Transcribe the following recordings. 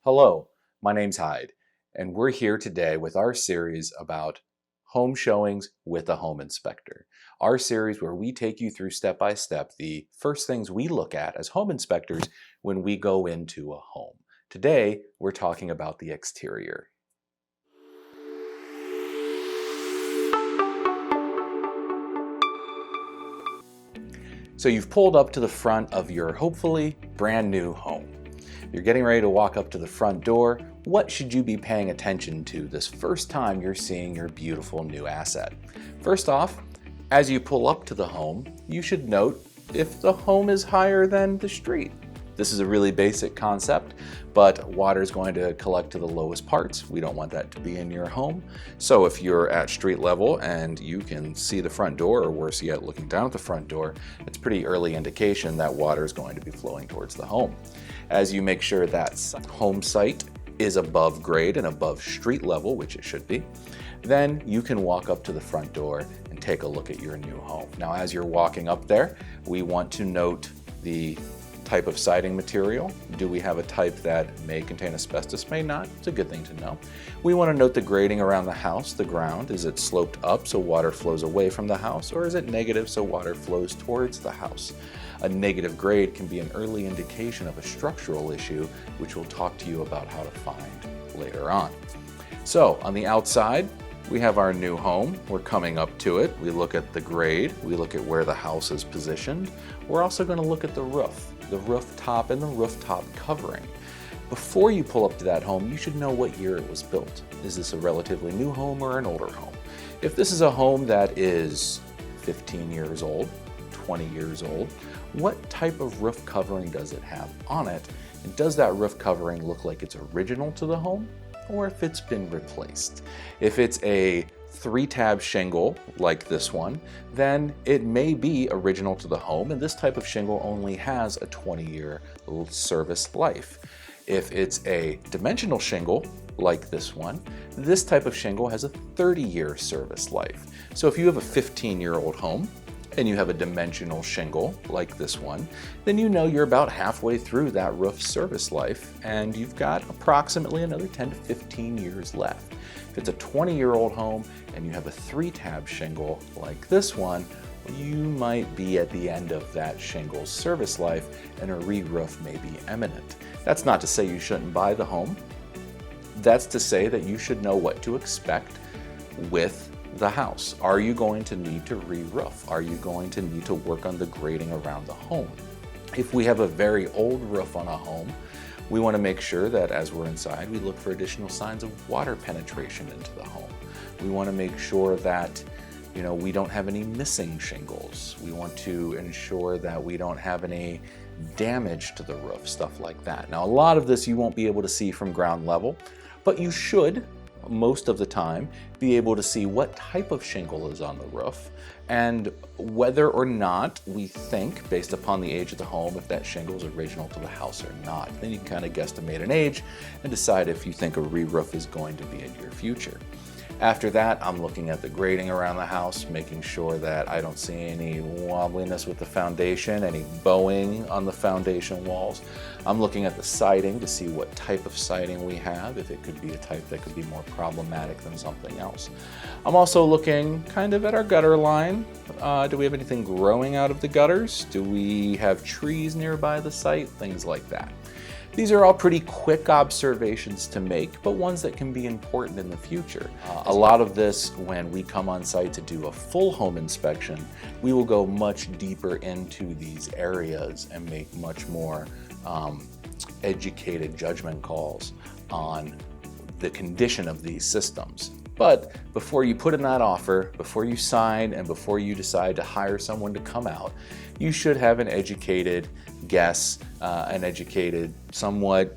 Hello, my name's Hyde, and we're here today with our series about home showings with a home inspector. Our series where we take you through step by step the first things we look at as home inspectors when we go into a home. Today, we're talking about the exterior. So you've pulled up to the front of your hopefully brand new home. You're getting ready to walk up to the front door. What should you be paying attention to this first time you're seeing your beautiful new asset? First off, as you pull up to the home, you should note if the home is higher than the street. This is a really basic concept, but water is going to collect to the lowest parts. We don't want that to be in your home. So if you're at street level and you can see the front door, or worse yet, looking down at the front door, it's a pretty early indication that water is going to be flowing towards the home. As you make sure that home site is above grade and above street level, which it should be, then you can walk up to the front door and take a look at your new home. Now, as you're walking up there, we want to note the type of siding material. Do we have a type that may contain asbestos, may not? It's a good thing to know. We want to note the grading around the house, the ground. Is it sloped up so water flows away from the house, or is it negative so water flows towards the house? A negative grade can be an early indication of a structural issue, which we'll talk to you about how to find later on. So on the outside, we have our new home. We're coming up to it. We look at the grade. We look at where the house is positioned. We're also going to look at the rooftop and the rooftop covering. Before you pull up to that home, you should know what year it was built. Is this a relatively new home or an older home? If this is a home that is 15 years old, 20 years old, what type of roof covering does it have on it? And does that roof covering look like it's original to the home, or if it's been replaced? If it's a 3-tab shingle like this one, then it may be original to the home, and this type of shingle only has a 20-year service life. If it's a dimensional shingle like this one, this type of shingle has a 30-year service life. So if you have a 15-year-old home and you have a dimensional shingle like this one, then you know you're about halfway through that roof service life and you've got approximately another 10 to 15 years left. If it's a 20-year-old home and you have a 3-tab shingle like this one, you might be at the end of that shingle's service life and a re-roof may be imminent. That's not to say you shouldn't buy the home. That's to say that you should know what to expect with the house. Are you going to need to re-roof? Are you going to need to work on the grading around the home? If we have a very old roof on a home, we want to make sure that as we're inside, we look for additional signs of water penetration into the home. We want to make sure that we don't have any missing shingles. We want to ensure that we don't have any damage to the roof, stuff like that. Now, a lot of this you won't be able to see from ground level, but you should most of the time be able to see what type of shingle is on the roof and whether or not we think, based upon the age of the home, if that shingle is original to the house or not. Then you can kind of guesstimate an age and decide if you think a re-roof is going to be in your future. After that, I'm looking at the grading around the house, making sure that I don't see any wobbliness with the foundation, any bowing on the foundation walls. I'm looking at the siding to see what type of siding we have, if it could be a type that could be more problematic than something else. I'm also looking kind of at our gutter line. Do we have anything growing out of the gutters? Do we have trees nearby the site? Things like that. These are all pretty quick observations to make, but ones that can be important in the future. A lot of this, when we come on site to do a full home inspection, we will go much deeper into these areas and make much more educated judgment calls on the condition of these systems. But before you put in that offer, before you sign, and before you decide to hire someone to come out, you should have an educated guess, an educated, somewhat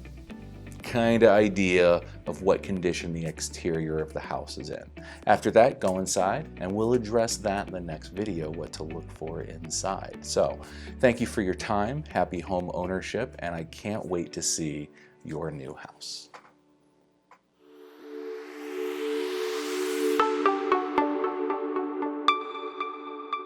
kind of idea of what condition the exterior of the house is in. After that, go inside and we'll address that in the next video, what to look for inside. So thank you for your time, happy home ownership, and I can't wait to see your new house.